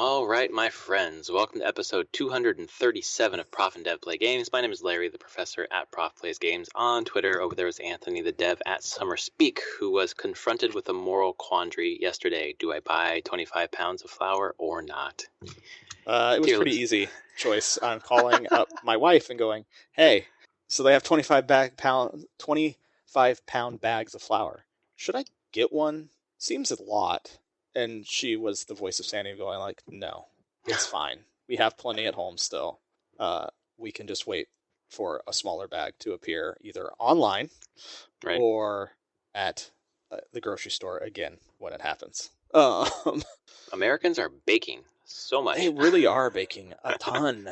All right, my friends, welcome to episode 237 of Prof and Dev Play Games. My name is Larry, the professor at Prof Plays Games on Twitter. Over there is Anthony, the dev at Summer Speak, who was confronted with a moral quandary yesterday. Do I buy 25 pounds of flour or not? It was pretty easy choice. I'm calling up my wife and going, hey, so they have 25-pound bags of flour. Should I get one? Seems a lot. And she was the voice of sanity going like, no, it's fine. We have plenty at home still. We can just wait for a smaller bag to appear either online or at the grocery store again when it happens. Americans are baking so much. They really are baking a ton.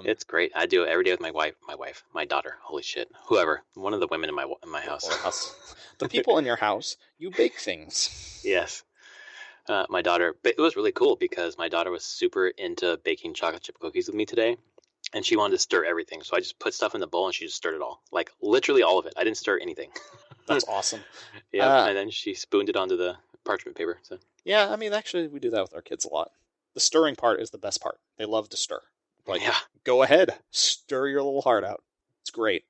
It's great. I do it every day with my daughter. Holy shit. Whoever. One of the women in my house. The people in your house, you bake things. Yes. My daughter, but it was really cool because my daughter was super into baking chocolate chip cookies with me today, and she wanted to stir everything. So I just put stuff in the bowl and she just stirred it all. Like literally all of it. I didn't stir anything. That's awesome. Yeah, and then she spooned it onto the parchment paper. So. Yeah, I mean, actually, we do that with our kids a lot. The stirring part is the best part. They love to stir. Like, yeah. Go ahead, stir your little heart out. It's great.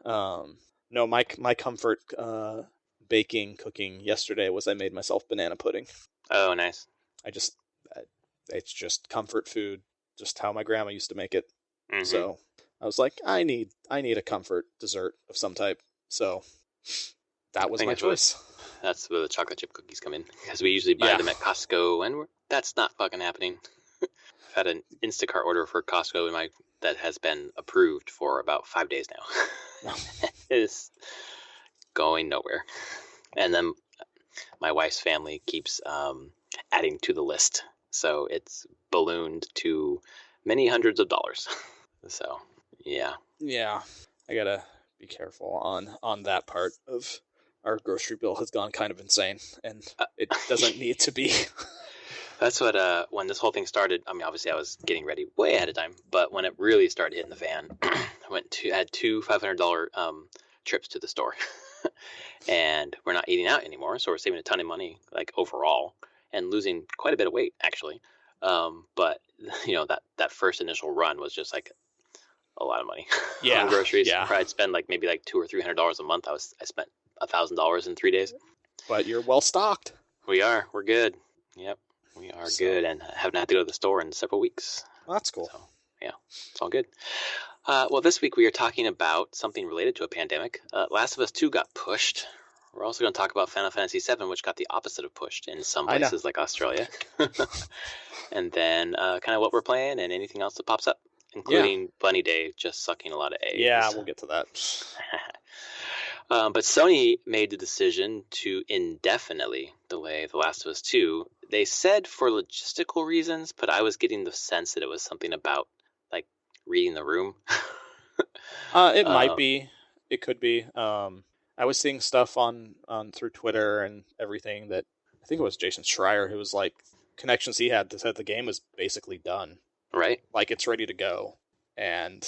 No, my comfort cooking yesterday was I made myself banana pudding. Oh, nice. It's just comfort food, just how my grandma used to make it. Mm-hmm. So I was like, I need a comfort dessert of some type. So that was my choice. That's where the chocolate chip cookies come in, because we usually buy them at Costco, and that's not fucking happening. I've had an Instacart order for Costco that has been approved for about 5 days now. It is going nowhere. And then my wife's family keeps adding to the list, so it's ballooned to many hundreds of dollars. So yeah, I gotta be careful on that part of our grocery bill. Has gone kind of insane, and it doesn't need to be. That's what when this whole thing started. I mean, obviously I was getting ready way ahead of time, but when it really started hitting the fan, I had two $500 trips to the store. And we're not eating out anymore, so we're saving a ton of money, like overall, and losing quite a bit of weight actually. But you know, that first initial run was just like a lot of money. Yeah, on groceries. Yeah. I'd spend like maybe like $200 or $300 a month. I spent $1,000 in 3 days. But you're well stocked. We're good. Yep, we are good, and haven't had to go to the store in several weeks. Well, that's cool. So, yeah, it's all good. Well, this week we are talking about something related to a pandemic. Last of Us 2 got pushed. We're also going to talk about Final Fantasy 7, which got the opposite of pushed in some places like Australia. And then kind of what we're playing and anything else that pops up, including Bunny Day just sucking a lot of eggs. Yeah, we'll get to that. But Sony made the decision to indefinitely delay The Last of Us 2. They said for logistical reasons, but I was getting the sense that it was something about like reading the room. It might be. It could be. I was seeing stuff on through Twitter and everything that I think it was Jason Schreier who was like connections he had that said the game was basically done. Right. Like it's ready to go. And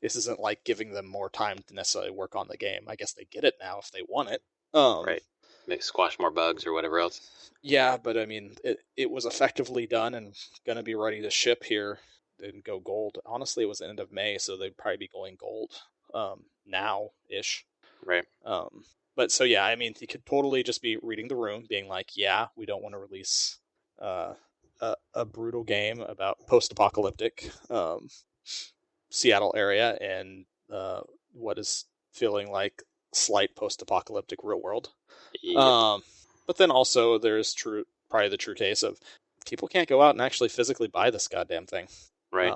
this isn't like giving them more time to necessarily work on the game. I guess they get it now if they want it. Right. Maybe squash more bugs or whatever else. Yeah, but I mean, it was effectively done and going to be ready to ship here and go gold. Honestly, it was the end of May, so they'd probably be going gold now-ish. Right. But so, yeah, I mean, you could totally just be reading the room, being like, yeah, we don't want to release a brutal game about post-apocalyptic Seattle area and what is feeling like slight post-apocalyptic real world. Yep. But then also there's probably the true case of people can't go out and actually physically buy this goddamn thing. Right.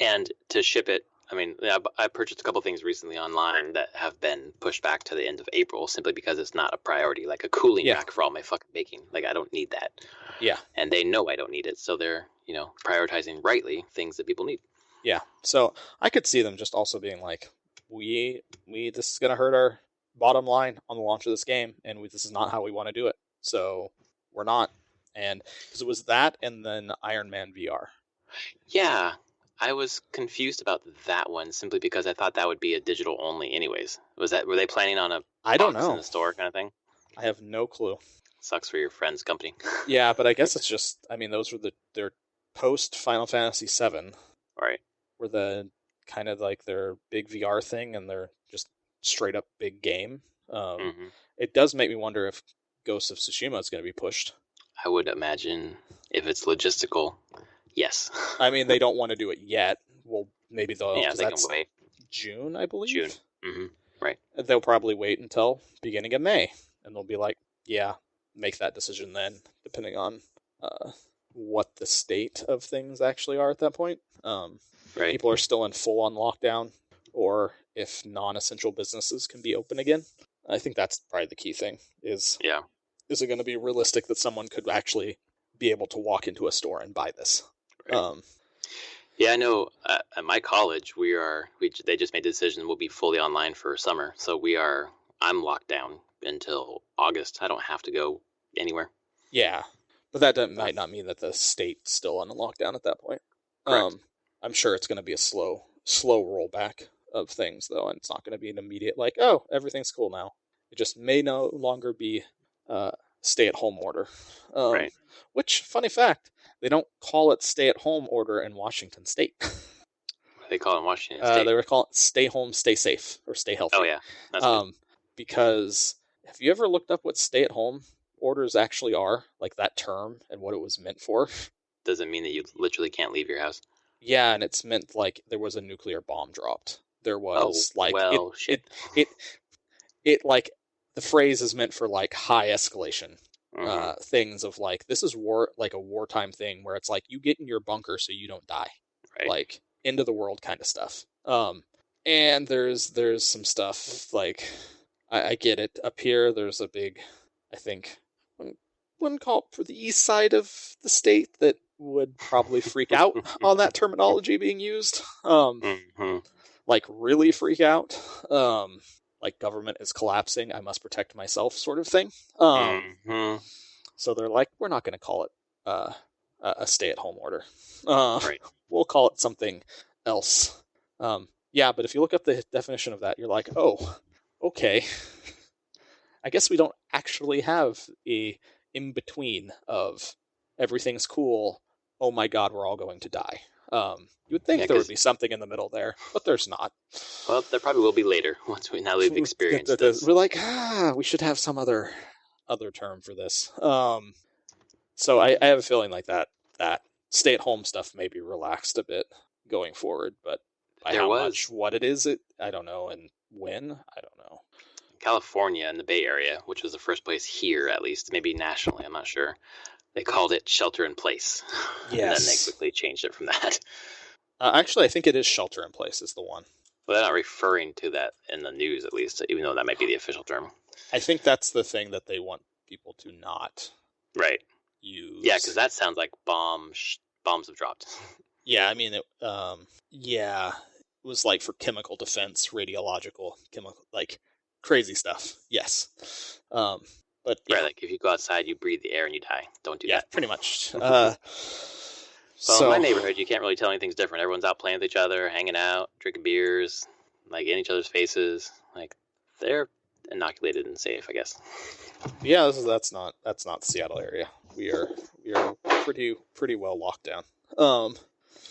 And to ship it, I mean, I purchased a couple things recently online that have been pushed back to the end of April simply because it's not a priority, like a cooling rack for all my fucking baking. Like, I don't need that. Yeah. And they know I don't need it, so they're, prioritizing rightly things that people need. Yeah. So I could see them just also being like, this is going to hurt our bottom line on the launch of this game, and this is not how we want to do it. So we're not. And because it was that and then Iron Man VR. Yeah. I was confused about that one simply because I thought that would be a digital only anyways. Were they planning on a I don't box know in the store kind of thing? I have no clue. Sucks for your friend's company. Yeah, but I guess it's just, I mean, those were their post Final Fantasy VII. Right. Were the kind of like their big VR thing, and they're just straight up big game. It does make me wonder if Ghost of Tsushima is going to be pushed. I would imagine if it's logistical, yes. I mean, they don't want to do it yet. Well, maybe they'll. Yeah, they can wait. June, I believe. June. Mm-hmm. Right. They'll probably wait until beginning of May, and they'll be like, yeah, make that decision then, depending on what the state of things actually are at that point. If people are still in full-on lockdown, or if non-essential businesses can be open again. I think that's probably the key thing. Is it going to be realistic that someone could actually be able to walk into a store and buy this? Right. Yeah, I know. At my college, they just made the decision we'll be fully online for summer. So I'm locked down until August. I don't have to go anywhere. Yeah, but that might not mean that the state's still on a lockdown at that point. Correct. I'm sure it's going to be a slow rollback of things, though, and it's not going to be an immediate like, oh, everything's cool now. It just may no longer be stay-at-home order. Right. Which, funny fact, they don't call it stay-at-home order in Washington State. What do they call it in Washington State? They were calling it stay home, stay safe, or stay healthy. Oh, yeah. That's good. Because have you ever looked up what stay-at-home orders actually are? Like that term and what it was meant for? Does it mean that you literally can't leave your house? Yeah, and it's meant like there was a nuclear bomb dropped. There was shit. It like the phrase is meant for like high escalation things of like this is war, like a wartime thing where it's like you get in your bunker so you don't die, right? Like end of the world kind of stuff. And there's some stuff like I get it up here. There's a big, I think, one call for the east side of the state that would probably freak out on that terminology being used. Like really freak out. Like government is collapsing, I must protect myself sort of thing. So they're like, we're not going to call it a stay-at-home order. Right. We'll call it something else. Yeah, but if you look up the definition of that, you're like, oh, okay. I guess we don't actually have a in-between of everything's cool, oh my god, we're all going to die. You would think there would be something in the middle there, but there's not. Well, there probably will be later now we've experienced this. We're like, we should have some other term for this. So I have a feeling like that stay-at-home stuff may be relaxed a bit going forward, but by how much, what it is, I don't know, and when, I don't know. California in the Bay Area, which was the first place here, at least, maybe nationally, I'm not sure. They called it shelter in place. Yes. And then they quickly changed it from that. Actually, I think it is shelter in place is the one. Well, they're not referring to that in the news, at least, even though that might be the official term. I think that's the thing that they want people to not use. Yeah, because that sounds like bombs have dropped. Yeah, I mean, it was like for chemical defense, radiological, chemical, like crazy stuff. Yes. But yeah. Right, like if you go outside, you breathe the air and you die. Don't do that. Yeah, pretty much. So in my neighborhood, you can't really tell anything's different. Everyone's out playing with each other, hanging out, drinking beers, like in each other's faces. Like they're inoculated and safe, I guess. Yeah, that's not the Seattle area. We are pretty well locked down.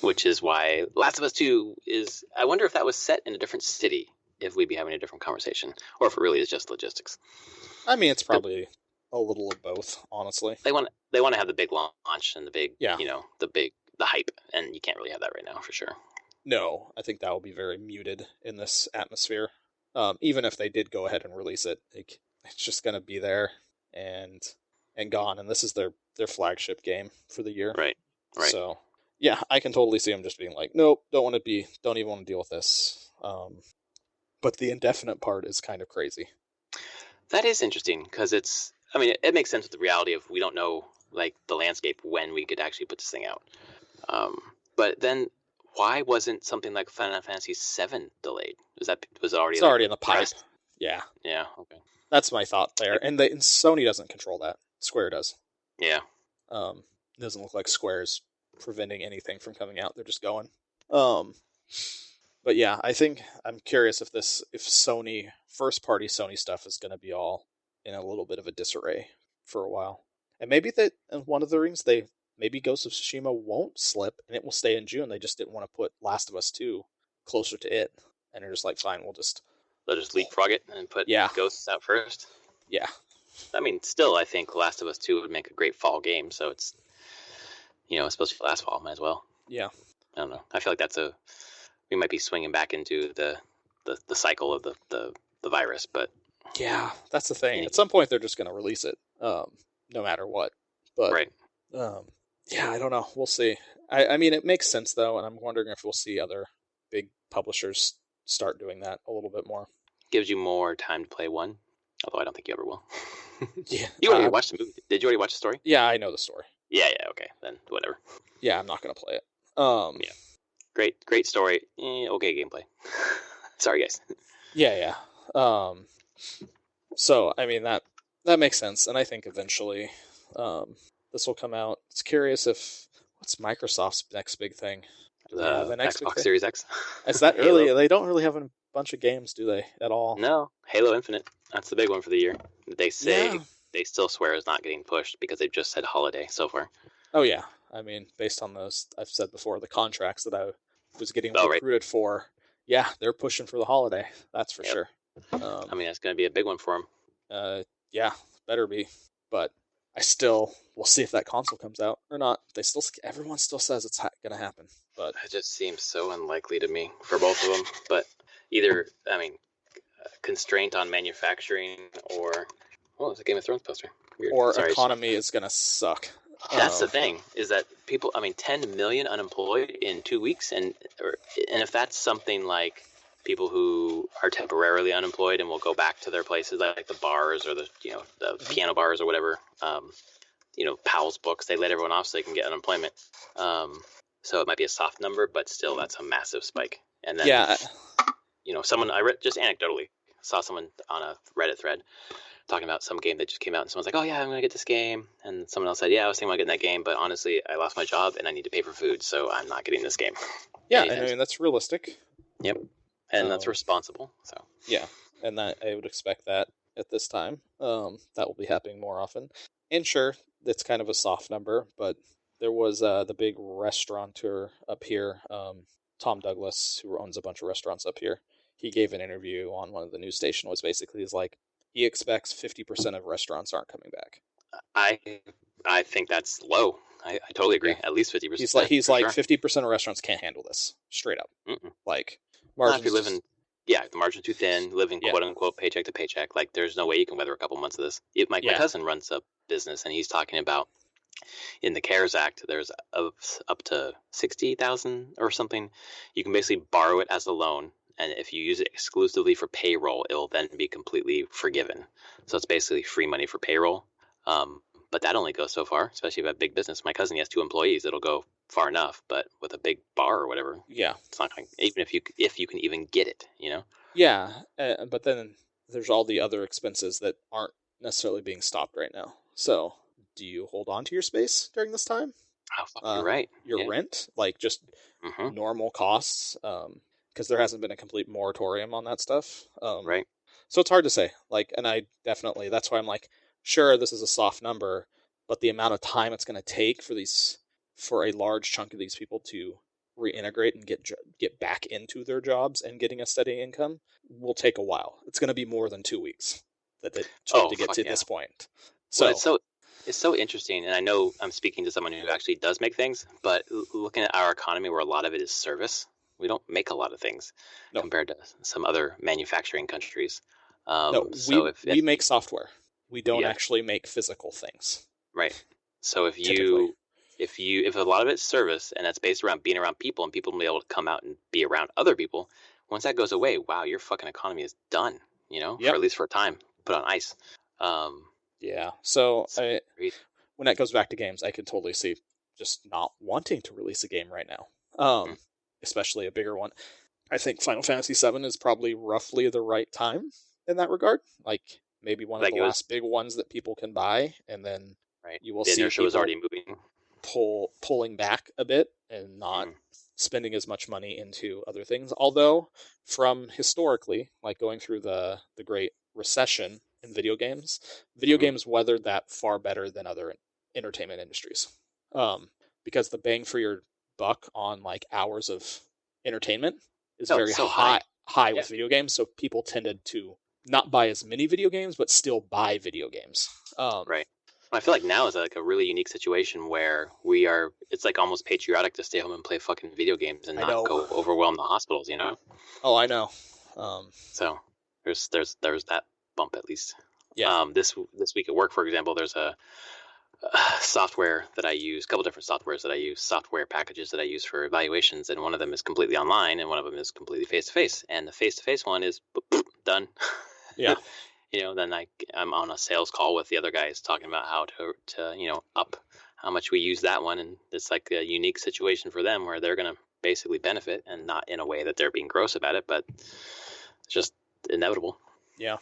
Which is why Last of Us 2 is. I wonder if that was set in a different city, if we'd be having a different conversation, or if it really is just logistics. I mean, it's probably a little of both, honestly. They want to have the big launch and the big, the hype, and you can't really have that right now for sure. No, I think that will be very muted in this atmosphere. Even if they did go ahead and release it, it's just going to be there and gone. And this is their flagship game for the year. Right. So yeah, I can totally see them just being like, nope, don't even want to deal with this. But the indefinite part is kind of crazy. That is interesting because it makes sense with the reality of we don't know like the landscape when we could actually put this thing out. But then why wasn't something like Final Fantasy VII delayed? Was it already? It's already in the pipe. Yeah. Yeah. Okay. That's my thought there. And Sony doesn't control that. Square does. Yeah. It doesn't look like Square's preventing anything from coming out. They're just going. But yeah, I think I'm curious if Sony first party Sony stuff is going to be all in a little bit of a disarray for a while. And maybe that in one of the rings, maybe Ghost of Tsushima won't slip and it will stay in June. They just didn't want to put Last of Us 2 closer to it. And they're just like, fine, they'll just leapfrog it and put Ghosts out first. Yeah. I mean, still, I think Last of Us 2 would make a great fall game, so it's, it's supposed to be last fall, might as well. Yeah. I don't know. I feel like we might be swinging back into the cycle of the virus, but... Yeah, that's the thing. At some point, they're just going to release it, no matter what. But, right. Yeah, I don't know. We'll see. I mean, it makes sense, though, and I'm wondering if we'll see other big publishers start doing that a little bit more. Gives you more time to play one, although I don't think you ever will. Yeah. You already watched the movie. Did you already watch the story? Yeah, I know the story. Yeah, okay, then whatever. Yeah, I'm not going to play it. Yeah. Great story. Okay gameplay. Sorry, guys. Yeah. So, I mean, that makes sense, and I think eventually this will come out. It's curious what's Microsoft's next big thing? The next Xbox Series X. Is that really? They don't really have a bunch of games, do they, at all? No. Halo Infinite. That's the big one for the year. They say they still swear is not getting pushed because they've just said holiday so far. Oh, yeah. I mean, based on those, I've said before, the contracts that I was getting recruited for, yeah, they're pushing for the holiday. That's for sure. I mean, that's going to be a big one for them. Yeah, better be. But we'll see if that console comes out or not. Everyone still says it's going to happen. But it just seems so unlikely to me for both of them. But either, I mean, constraint on manufacturing or, it's a Game of Thrones poster. Weird. Or economy is going to suck. That's the thing, is that people, 10 million unemployed in 2 weeks. And if that's something like people who are temporarily unemployed and will go back to their places, like the bars or the piano bars or whatever, Powell's Books, they let everyone off so they can get unemployment. So it might be a soft number, but still that's a massive spike. And then, I read, just anecdotally, saw someone on a Reddit thread talking about some game that just came out, and someone's like, oh yeah, I'm going to get this game. And someone else said, yeah, I was thinking about getting that game, but honestly, I lost my job and I need to pay for food, so I'm not getting this game. Yeah, I mean, that's realistic. Yep. And that's responsible. So yeah, and that I would expect that at this time. That will be happening more often. And sure, it's kind of a soft number, but there was the big restaurateur up here, Tom Douglas, who owns a bunch of restaurants up here. He gave an interview on one of the news stations. Was basically like he expects 50% of restaurants aren't coming back. I think that's low. I totally agree. Yeah. At least 50%. He's like 50% of restaurants can't handle this straight up. Like. If you're living, the margin's too thin, living quote unquote paycheck to paycheck. Like, there's no way you can weather a couple months of this. My cousin runs a business, and he's talking about in the CARES Act, there's up to $60,000 or something. You can basically borrow it as a loan, and if you use it exclusively for payroll, it will then be completely forgiven. So it's basically free money for payroll. But that only goes so far, especially if you have a big business. My cousin, he has 2 employees. It'll go far enough, but with a big bar or whatever, it's not going. Even if you can even get it, Yeah, but then there's all the other expenses that aren't necessarily being stopped right now. So, do you hold on to your space during this time? Oh, you're right. Your rent, like just normal costs, because there hasn't been a complete moratorium on that stuff. Right. So it's hard to say. And I definitely, that's why I'm like, sure, this is a soft number, but the amount of time it's going to take for a large chunk of these people to reintegrate and get back into their jobs and getting a steady income will take a while. It's going to be more than 2 weeks that it took to get to this point. So it's so interesting, and I know I'm speaking to someone who actually does make things, but looking at our economy where a lot of it is service, we don't make a lot of things compared to some other manufacturing countries. We make software. We don't actually make physical things. Right. So if a lot of it's service and that's based around being around people and people will be able to come out and be around other people, once that goes away, wow, your fucking economy is done, for at least for a time, put on ice. So when that goes back to games, I can totally see just not wanting to release a game right now, especially a bigger one. I think Final Fantasy VII is probably roughly the right time in that regard. Like maybe one of the last big ones that people can buy, and then you will see people was already moving. Pulling back a bit and not spending as much money into other things. Although from historically, like going through the Great Recession, in video games. Video games weathered that far better than other entertainment industries, because the bang for your buck on like hours of entertainment is very so high with video games. So people tended to not buy as many video games, but still buy video games. Right. I feel like now is like a really unique situation where it's like almost patriotic to stay home and play fucking video games and not go overwhelm the hospitals, you know? Oh, I know. So there's that bump at least. Yeah. This week at work, for example, there's a software that I use, a couple different softwares that I use, software packages that I use for evaluations, and one of them is completely online and one of them is completely face-to-face. And the face-to-face one is done. Yeah. Then I'm on a sales call with the other guys talking about how to up how much we use that one, and it's like a unique situation for them where they're going to basically benefit, and not in a way that they're being gross about it, but it's just inevitable. Yeah.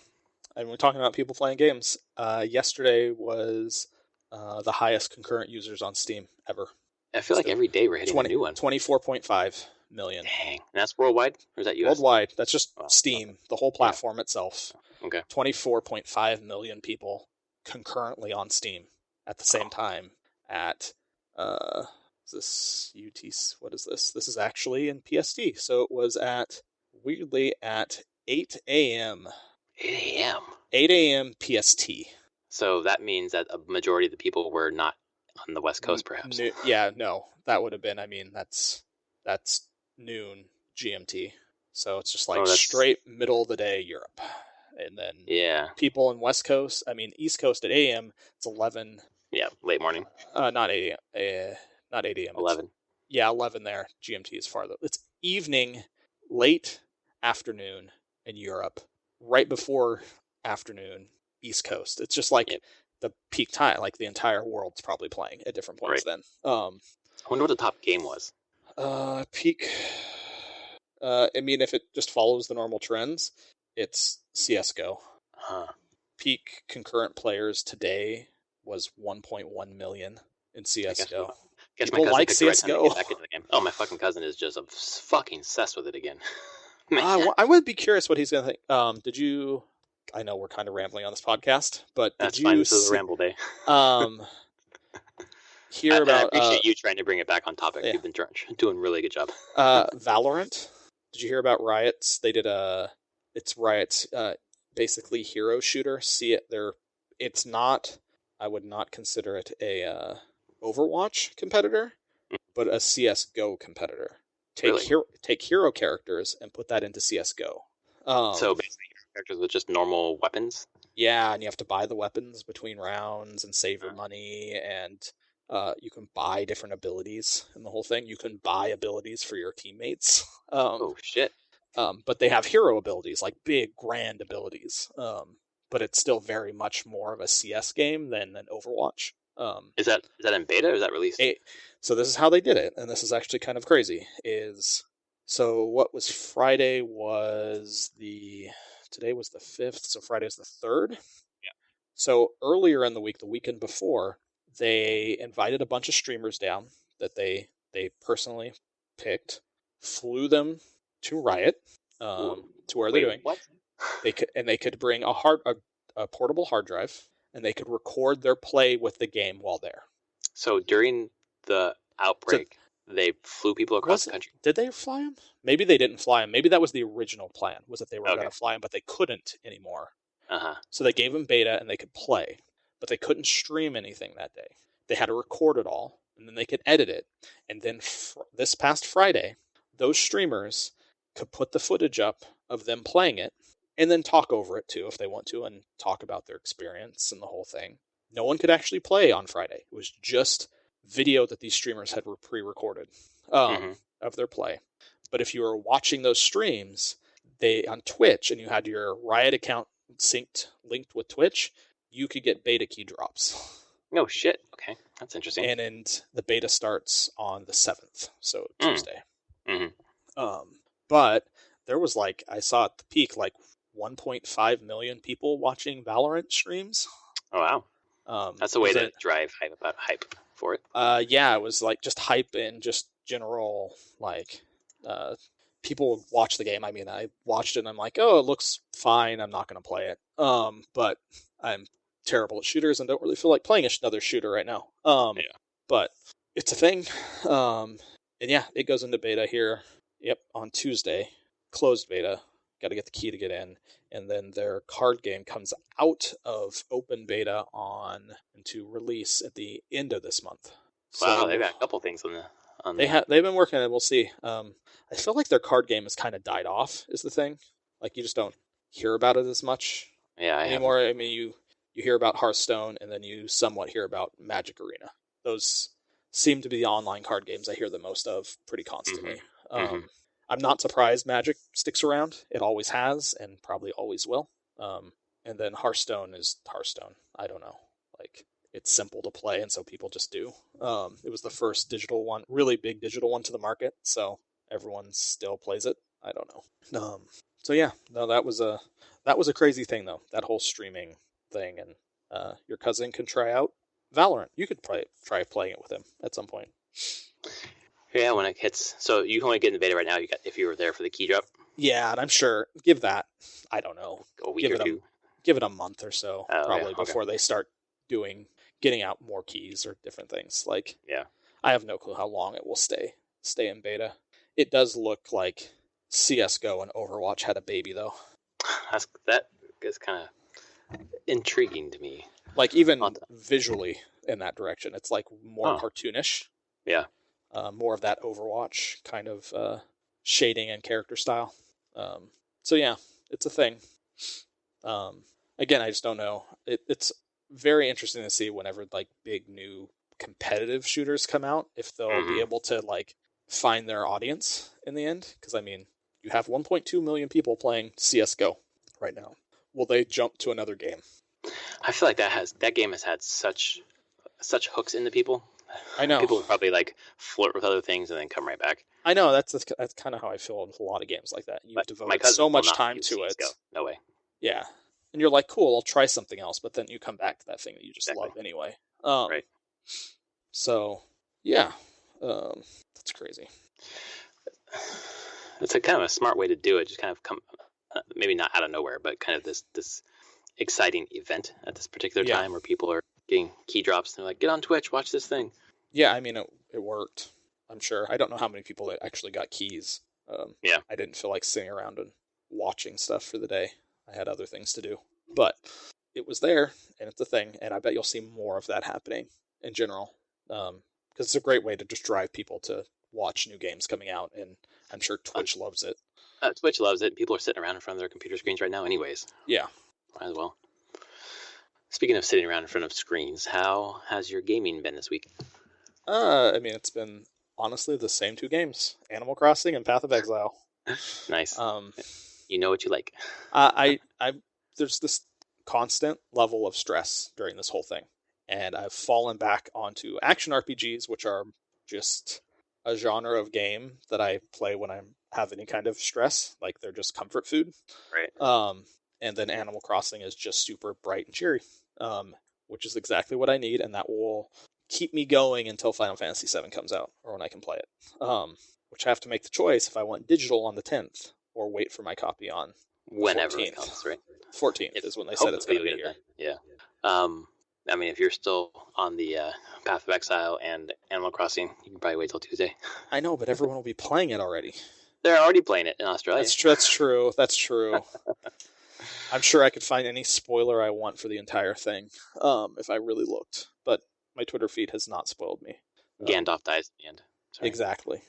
And we're talking about people playing games. Yesterday was the highest concurrent users on Steam ever. I feel like every day we're hitting a new one. 24.5 million. Dang. And that's worldwide? Or is that US? Worldwide. That's just Steam, the whole platform itself. Okay. 24.5 million people concurrently on Steam at the same time at, is this UTC? What is this? This is actually in PST. So it was weirdly at 8 a.m. 8 a.m.? 8 a.m. PST. So that means that a majority of the people were not on the West Coast, perhaps. No. That would have been, that's noon GMT. So it's just like straight middle of the day Europe. And then people in West Coast, East Coast at a.m., it's 11. Yeah, late morning. Not 8 a.m. Not 8 a.m. 11. 11 there. GMT is farther. It's evening, late afternoon in Europe, right before afternoon East Coast. It's just like the peak time, like the entire world's probably playing at different points then. I wonder what the top game was. Peak. If it just follows the normal trends, it's CSGO. Peak concurrent players today was 1.1 million in CSGO. People like CSGO. Back into the game. Oh, my fucking cousin is just fucking obsessed with it again. I would be curious what he's going to think. Did you... I know we're kind of rambling on this podcast, but that's fine. This is a ramble day. Hear about... I appreciate you trying to bring it back on topic. Yeah. You've been doing a really good job. Valorant. Did you hear about Riot's? They did it's Riot's basically hero shooter. It's not... I would not consider it a Overwatch competitor, but a CSGO competitor. Take hero characters and put that into CSGO. So basically characters with just normal weapons? Yeah, and you have to buy the weapons between rounds and save your money, and you can buy different abilities in the whole thing. You can buy abilities for your teammates. Oh, shit. But they have hero abilities, like big, grand abilities. But it's still very much more of a CS game than an Overwatch. Is that in beta or is that released? So this is how they did it, and this is actually kind of crazy. So what was Friday today was the 5th, so Friday is the 3rd. Yeah. So earlier in the week, the weekend before, they invited a bunch of streamers down that they personally picked, flew them to Riot, to where they're doing. What? They could bring a portable hard drive, and they could record their play with the game while there. So during the outbreak, they flew people across the country? Did they fly them? Maybe they didn't fly them. Maybe that was the original plan, was that they were going to fly them, but they couldn't anymore. So they gave them beta, and they could play, but they couldn't stream anything that day. They had to record it all, and then they could edit it. And then this past Friday, those streamers could put the footage up of them playing it, and then talk over it too if they want to, and talk about their experience and the whole thing. No one could actually play on Friday. It was just video that these streamers had pre-recorded of their play. But if you were watching those streams on Twitch, and you had your Riot account linked with Twitch, you could get beta key drops. No shit. Okay, that's interesting. And the beta starts on the 7th, so Tuesday. But there was I saw at the peak 1.5 million people watching Valorant streams. Oh wow. That's a way to drive hype for it. Yeah, it was just hype and just general people watch the game. I mean, I watched it and I'm like, oh, it looks fine. I'm not going to play it. But I'm terrible at shooters and don't really feel like playing another shooter right now. But it's a thing. And yeah, it goes into beta here. Yep, on Tuesday, closed beta. Got to get the key to get in, and then their card game comes out of open beta into release at the end of this month. Wow, they've got a couple things on they've been working on it. We'll see. I feel like their card game has kind of died off. Is the thing, like you just don't hear about it as much anymore. I mean, you hear about Hearthstone, and then you somewhat hear about Magic Arena. Those seem to be the online card games I hear the most of pretty constantly. I'm not surprised Magic sticks around. It always has, and probably always will. And then Hearthstone is Hearthstone. I don't know. Like, it's simple to play, and so people just do. It was the first digital one, really big digital one to the market, so everyone still plays it. I don't know. So yeah, no, that was a crazy thing though. That whole streaming thing, and your cousin can try out Valorant. You could try playing it with him at some point. Yeah, when it hits. So you can only get in the beta right now. If you were there for the key drop. Yeah, and I'm sure give that. I don't know, a week or two. Give it a month or so, probably before they start getting out more keys or different things. Like, I have no clue how long it will stay in beta. It does look like CS:GO and Overwatch had a baby though. That is kind of intriguing to me. Like, even visually in that direction, it's like more cartoonish. Yeah. More of that Overwatch kind of shading and character style. So yeah, it's a thing. Again, I just don't know. It's very interesting to see whenever like big new competitive shooters come out, if they'll be able to like find their audience in the end. Because I mean, you have 1.2 million people playing CS:GO right now. Will they jump to another game? I feel like that game has had such hooks into people. I know. People will probably like flirt with other things and then come right back. I know, that's kind of how I feel with a lot of games like that. You've devoted so much time to it. No way. Yeah. And you're like, cool, I'll try something else, but then you come back to that thing that you just love anyway. Right. So, yeah. That's crazy. It's a kind of a smart way to do it. Just kind of come, maybe not out of nowhere, but kind of this exciting event at this particular time where people are getting key drops. And they're like, get on Twitch, watch this thing. Yeah, I mean, it worked. I'm sure. I don't know how many people that actually got keys. I didn't feel like sitting around and watching stuff for the day. I had other things to do. But it was there, and it's a thing, and I bet you'll see more of that happening in general. Because it's a great way to just drive people to watch new games coming out, and I'm sure Twitch loves it. Twitch loves it. People are sitting around in front of their computer screens right now anyways. Yeah. Might as well. Speaking of sitting around in front of screens, how has your gaming been this week? I mean, it's been honestly the same two games, Animal Crossing and Path of Exile. Nice. You know what you like. There's this constant level of stress during this whole thing, and I've fallen back onto action RPGs, which are just a genre of game that I play when I have any kind of stress, like they're just comfort food. Right. And then Animal Crossing is just super bright and cheery, which is exactly what I need, and that will keep me going until Final Fantasy VII comes out, or when I can play it. Which I have to make the choice if I want digital on the 10th, or wait for my copy on whenever 14th. It comes, right? 14th is when they said it's going to be here. Yeah. I mean, if you're still on the Path of Exile and Animal Crossing, you can probably wait till Tuesday. I know, but everyone will be playing it already. They're already playing it in Australia. That's true. I'm sure I could find any spoiler I want for the entire thing, if I really looked. But my Twitter feed has not spoiled me. Gandalf dies at the end. Sorry. Exactly.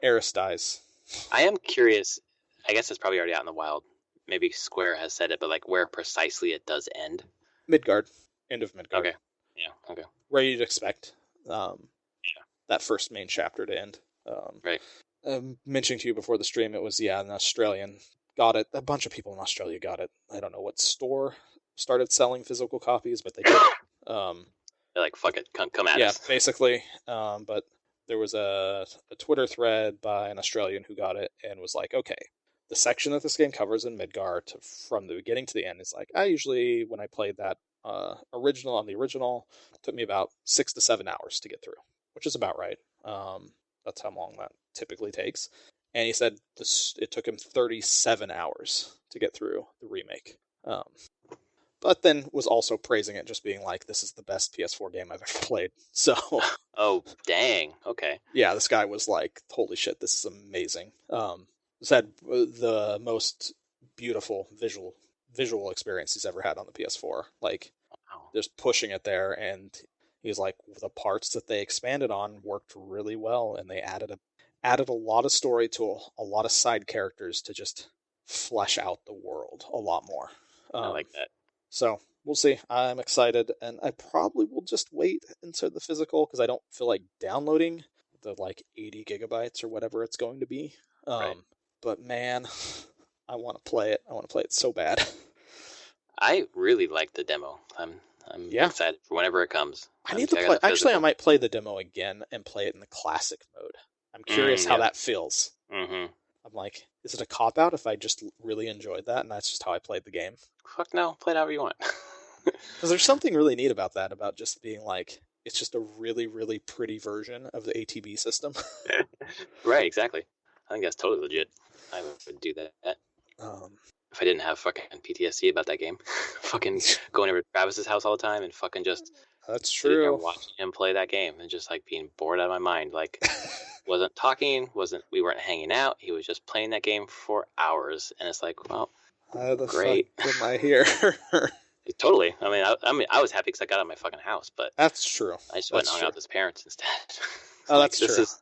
Eris dies. I am curious. I guess it's probably already out in the wild. Maybe Square has said it, but like where precisely it does end. Midgard. End of Midgard. Okay. Yeah. Okay. Where you'd expect that first main chapter to end. Right. Mentioning to you before the stream, it was an Australian got it. A bunch of people in Australia got it. I don't know what store started selling physical copies, but they did. They're like, fuck it, come at us. Yeah, basically. But there was a Twitter thread by an Australian who got it and was like, okay, the section that this game covers in Midgard from the beginning to the end is like, I usually, when I played that original, it took me about 6 to 7 hours to get through, which is about right. That's how long that typically takes. And he said it took him 37 hours to get through the remake. But then was also praising it, just being like, this is the best PS4 game I've ever played. So, oh, dang. Okay. Yeah, this guy was like, holy shit, this is amazing. Said the most beautiful visual experience he's ever had on the PS4. Like, just pushing it there, and he's like, the parts that they expanded on worked really well, and they added a lot of story to a lot of side characters to just flesh out the world a lot more. I like that. So we'll see. I'm excited, and I probably will just wait until the physical because I don't feel like downloading the like 80 gigabytes or whatever it's going to be. Right. But man, I want to play it. I want to play it so bad. I really like the demo. I'm excited for whenever it comes. I need to play. Actually, I might play the demo again and play it in the classic mode. I'm curious how that feels. Mm-hmm. I'm like, is it a cop-out if I just really enjoyed that and that's just how I played the game? Fuck no, play it however you want. Because there's something really neat about that, about just being like, it's just a really, really pretty version of the ATB system. Right, exactly. I think that's totally legit. I would do that. If I didn't have fucking PTSD about that game. Fucking going over to Travis's house all the time and fucking just... That's true. Watching him play that game and just like being bored out of my mind. Like, wasn't talking, we weren't hanging out. He was just playing that game for hours, and it's like, well, great. Fuck am I here? Totally. I mean, I was happy because I got out of my fucking house, but that's true. I just went and hung out with his parents instead. Oh, that's true. It's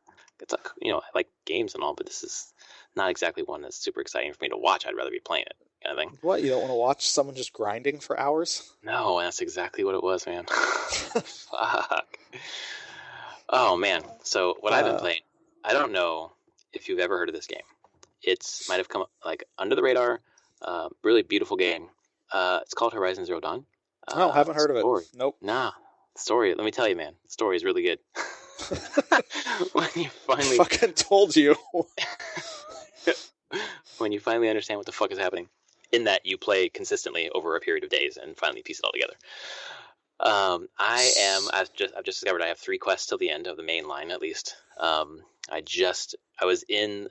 like, I like games and all, but this is not exactly one that's super exciting for me to watch. I'd rather be playing it. Kind of thing. What, you don't want to watch someone just grinding for hours? No, that's exactly what it was, man. Fuck. Oh man. So what I've been playing, I don't know if you've ever heard of this game. It's might have come like under the radar. Really beautiful game. It's called Horizon Zero Dawn. Haven't heard of it. Nope. Nah. Story. Let me tell you, man. The story is really good. When you finally fucking told you. When you finally understand what the fuck is happening. In that you play consistently over a period of days and finally piece it all together. I've just discovered I have 3 quests till the end of the main line, at least. I was in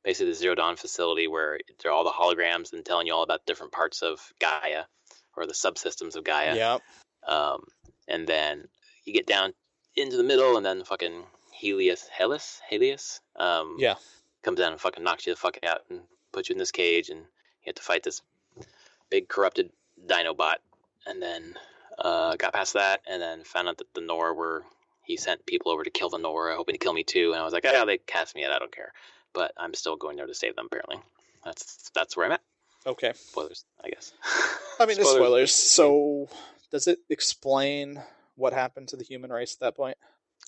basically the Zero Dawn facility where there are all the holograms and telling you all about different parts of Gaia or the subsystems of Gaia. Yep. And then you get down into the middle, and then fucking Helios comes down and fucking knocks you the fuck out and puts you in this cage, and you have to fight this big corrupted Dinobot, and then got past that, and then found out that the Nora he sent people over to kill the Nora, hoping to kill me too, and I was like, oh, they cast me out, I don't care. But I'm still going there to save them, apparently. That's where I'm at. Okay. Spoilers, I guess. I mean, spoilers. So, does it explain what happened to the human race at that point?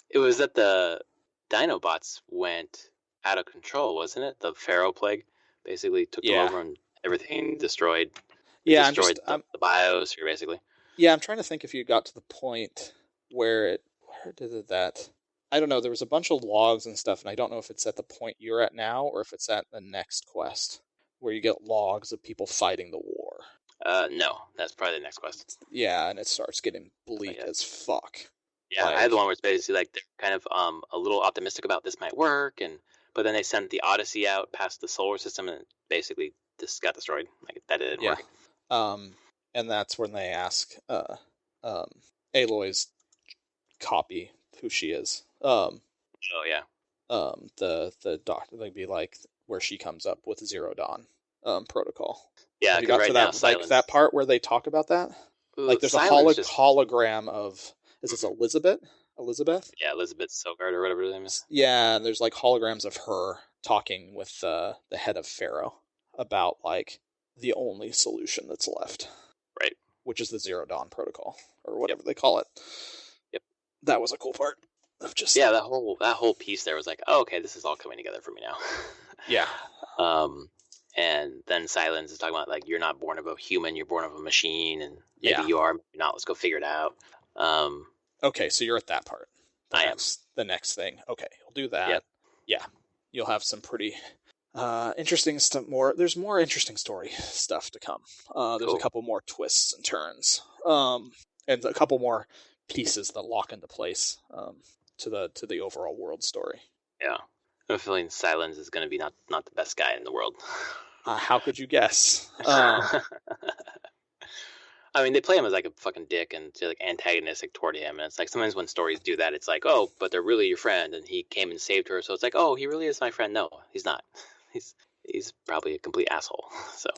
It was that the Dinobots went out of control, wasn't it? The Pharaoh plague basically took them over and everything destroyed. Destroyed the biosphere, basically. Yeah, I'm trying to think if you got to the point where did that? I don't know. There was a bunch of logs and stuff, and I don't know if it's at the point you're at now or if it's at the next quest where you get logs of people fighting the war. No, that's probably the next quest. Yeah, and it starts getting bleak as fuck. Yeah, I had the one where it's basically like they're kind of a little optimistic about this might work, but then they sent the Odyssey out past the solar system, and basically this got destroyed. Like that didn't work. And that's when they ask Aloy's copy who she is. The doctor, they'd be like where she comes up with Zero Dawn protocol. Yeah, you got to that like that part where they talk about that. Like there's a hologram of is this Elizabeth? Yeah, Elizabeth Sogard or whatever her name is. Yeah, and there's like holograms of her talking with the head of Pharaoh about like the only solution that's left. Right. Which is the Zero Dawn protocol or whatever they call it. Yep. That was a cool part of just that whole piece there was like, oh, okay, this is all coming together for me now. Yeah. And then Silence is talking about like you're not born of a human, you're born of a machine, and maybe you are, maybe not. Let's go figure it out. Okay, so you're at that part. am. The next thing. Okay, we'll do that. Yeah. You'll have some pretty interesting stuff. There's more interesting story stuff to come. There's a couple more twists and turns, and a couple more pieces that lock into place to the overall world story. Yeah, I have a feeling Silence is going to be not the best guy in the world. How could you guess? I mean, they play him as like a fucking dick and like antagonistic toward him, and it's like sometimes when stories do that, it's like, oh, but they're really your friend, and he came and saved her, so it's like, oh, he really is my friend. No, he's not. He's probably a complete asshole. So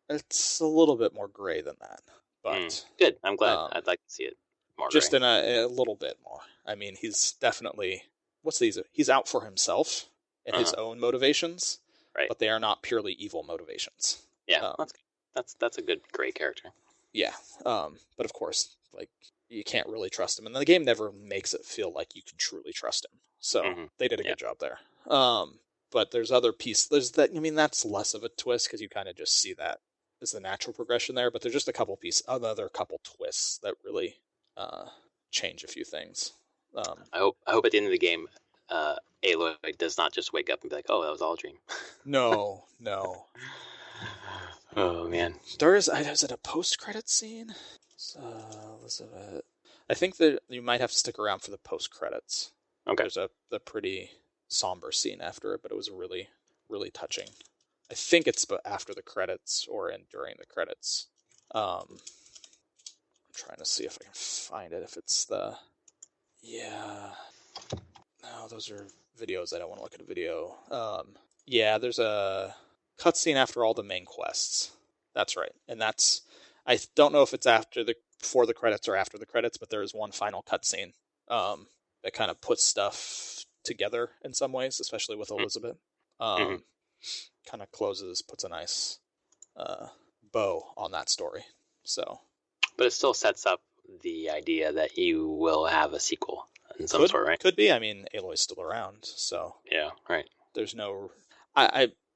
it's a little bit more gray than that, but good. I'm glad. I'd like to see it more just gray. in a little bit more. I mean, he's definitely he's out for himself and his own motivations, right? But they are not purely evil motivations. Yeah, that's a good gray character. Yeah, but of course, like you can't really trust him, and the game never makes it feel like you can truly trust him. So they did a good job there. But there's other pieces. There's that. I mean, that's less of a twist because you kind of just see that as the natural progression there. But there's just a couple another couple twists that really change a few things. I hope at the end of the game, Aloy does not just wake up and be like, "Oh, that was all a dream." No. Oh man, is it a post-credit scene? Elizabeth, I think that you might have to stick around for the post-credits. Okay, there's a pretty somber scene after it, but it was really, really touching. I think it's after the credits or during the credits. I'm trying to see if I can find it. If it's no, those are videos. I don't want to look at a video. There's a cutscene after all the main quests. That's right, and I don't know if it's before the credits or after the credits, but there is one final cutscene that kind of puts stuff together in some ways, especially with Elizabeth. Kind of puts a nice bow on that story. So, but it still sets up the idea that you will have a sequel in some sort, right? Could be. I mean, Aloy's still around, so yeah, right. There's no.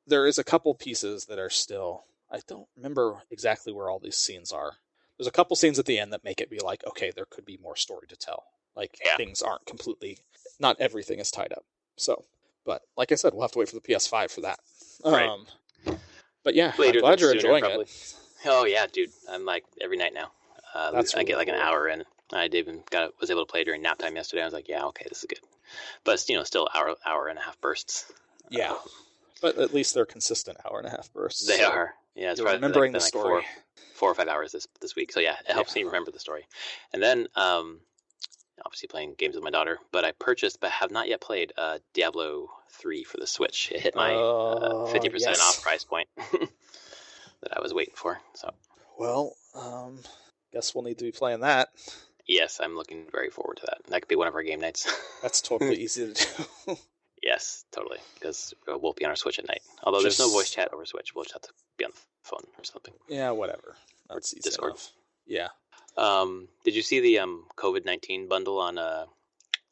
There is a couple pieces that are still. I don't remember exactly where all these scenes are. There's a couple scenes at the end that make it be like, okay, there could be more story to tell. Like things aren't completely. Not everything is tied up. So, but like I said, we'll have to wait for the PS5 for that. Right. But yeah, I'm glad you're enjoying it. Oh yeah, dude. I'm like every night now. I get like an hour in. I was able to play during nap time yesterday. I was like, yeah, okay, this is good. But still hour and a half bursts. Yeah, but at least they're consistent hour and a half bursts. They are. Yeah, it's probably remembering the story. 4 or 5 hours this week. So yeah, it helps me remember the story. And then obviously playing games with my daughter, but I purchased but have not yet played Diablo 3 for the Switch. It hit my 50% off price point that I was waiting for. So well, guess we'll need to be playing that. Yes, I'm looking very forward to that. That could be one of our game nights. That's totally easy to do. Yes, totally, because we'll be on our Switch at night. Although there's no voice chat over Switch, we'll just have to be on the phone or something. Yeah, whatever. That's easy Discord. Enough. Yeah. Did you see the COVID-19 bundle on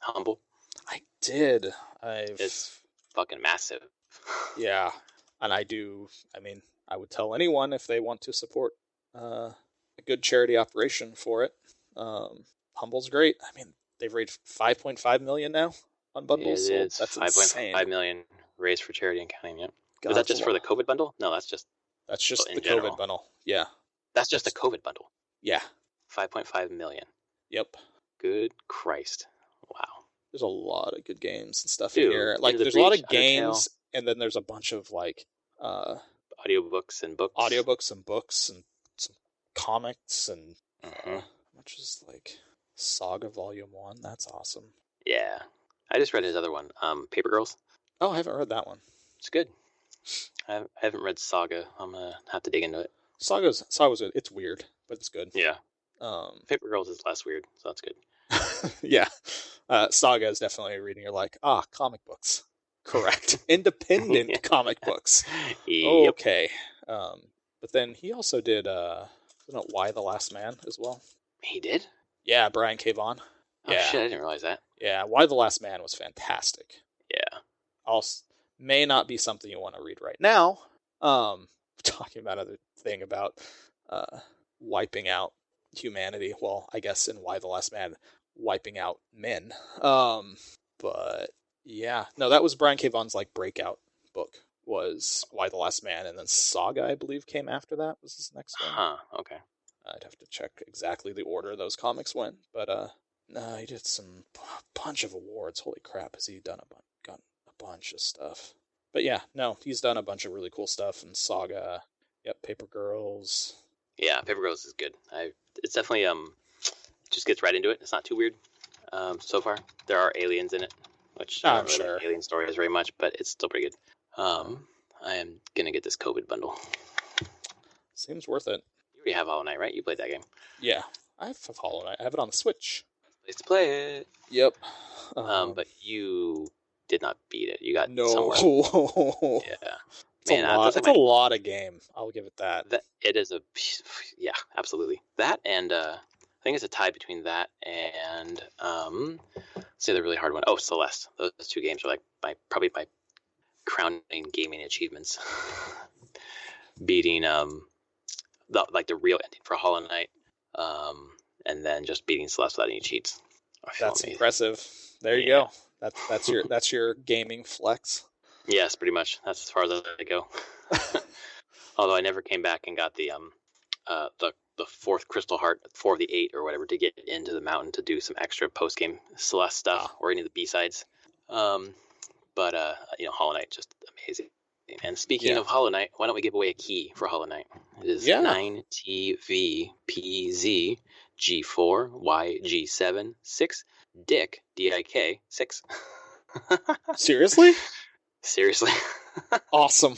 Humble? I did. It's fucking massive. Yeah, and I do. I mean, I would tell anyone if they want to support a good charity operation for it. Humble's great. I mean, they've raised $5.5 million now on bundles. Yeah, it's that's 5.5 million raised for charity and counting. Yep. Is that just for the COVID bundle? No, that's just the COVID bundle. Yeah, that's just a COVID bundle. Yeah, 5.5 million. Yep. Good Christ! Wow. There's a lot of good games and stuff in here. Like, there's a lot of games, and then there's a bunch of like audiobooks and books and some comics and which is like Saga Volume 1. That's awesome. Yeah. I just read his other one, Paper Girls. Oh, I haven't read that one. It's good. I haven't read Saga. I'm going to have to dig into it. Saga's good. It's weird, but it's good. Yeah. Paper Girls is less weird, so that's good. Yeah. Saga is definitely reading. You're like, comic books. Correct. Independent comic books. Yep. Okay. But then he also did, wasn't it Y the Last Man as well? He did? Yeah, Brian K. Vaughan. Oh, shit, I didn't realize that. Yeah, Y the Last Man was fantastic. Yeah. Also, may not be something you want to read right now. Talking about another thing about wiping out humanity. Well, I guess in Y the Last Man, wiping out men. But yeah, no, that was Brian K. Vaughan's like breakout book. Was Y the Last Man, and then Saga, I believe, came after that. Was his next one? Huh. Okay. I'd have to check exactly the order those comics went, but no, he did a bunch of awards. Holy crap, has he gotten a bunch of stuff. But yeah, no, he's done a bunch of really cool stuff in Saga. Yep, Paper Girls. Yeah, Paper Girls is good. It's definitely just gets right into it. It's not too weird. So far, there are aliens in it, which I don't really like alien stories very much, but it's still pretty good. I am gonna get this COVID bundle. Seems worth it. You already have Hollow Knight, right? You played that game. Yeah, I have Hollow Knight. I have it on the Switch. Place to play it. Yep. But you did not beat it. You got somewhere. Yeah. It's a lot of game. I'll give it that. It is yeah, absolutely. That and I think it's a tie between that and say the really hard one. Oh, Celeste. Those two games are like probably my crowning gaming achievements. Beating the real ending for Hollow Knight, and then just beating Celeste without any cheats. That's impressive. There you go. That's your gaming flex. Yes, pretty much. That's as far as I go. Although I never came back and got the fourth Crystal Heart, 4 of the 8 or whatever, to get into the mountain to do some extra post game Celeste stuff or any of the B-sides. But Hollow Knight, just amazing. And speaking of Hollow Knight, why don't we give away a key for Hollow Knight? It is 9TVPZ G4YG7 6 Dick DIK 6. Seriously? Seriously. Awesome.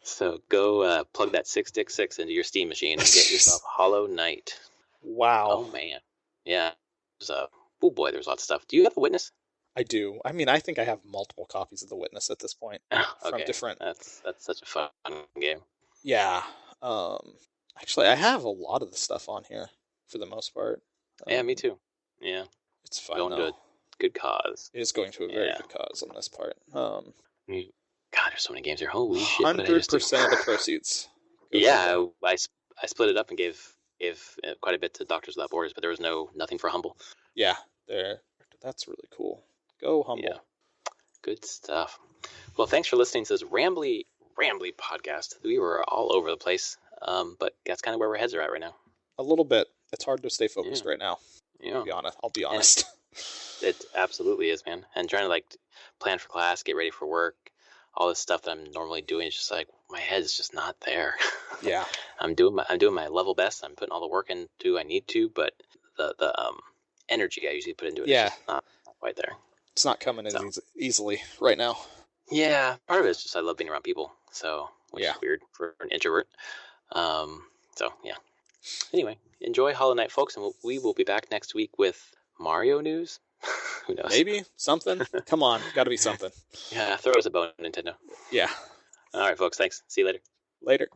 So go plug that 6 Dick 6 into your Steam machine and get yourself Hollow Knight. Wow. Oh man. Yeah. Oh boy, there's lots of stuff. Do you have a Witness? I do. I mean, I think I have multiple copies of The Witness at this point. From different. That's such a fun game. Yeah. Actually, I have a lot of the stuff on here for the most part. Yeah, me too. Yeah. It's fine. Going to a good cause. It is going to a very good cause on this part. God, there's so many games here. Holy shit! 100% of the proceeds. Yeah, I split it up and gave quite a bit to Doctors Without Borders, but there was nothing for Humble. Yeah, that's really cool. Go Humble. Yeah. Good stuff. Well, thanks for listening to this rambly podcast. We were all over the place, but that's kind of where our heads are at right now. A little bit. It's hard to stay focused right now. Yeah. I'll be honest. It absolutely is, man. And trying to plan for class, get ready for work, all this stuff that I'm normally doing is just my head is just not there. Yeah. I'm doing my level best. I'm putting all the work into I need to, but the energy I usually put into it is just not quite there. It's not coming as easily right now. Yeah, part of it is just I love being around people, which is weird for an introvert. So yeah. Anyway, enjoy Hollow Knight, folks, and we will be back next week with Mario news. Who knows? Maybe something. Come on, got to be something. Yeah, throw us a bone, Nintendo. Yeah. All right, folks. Thanks. See you later. Later.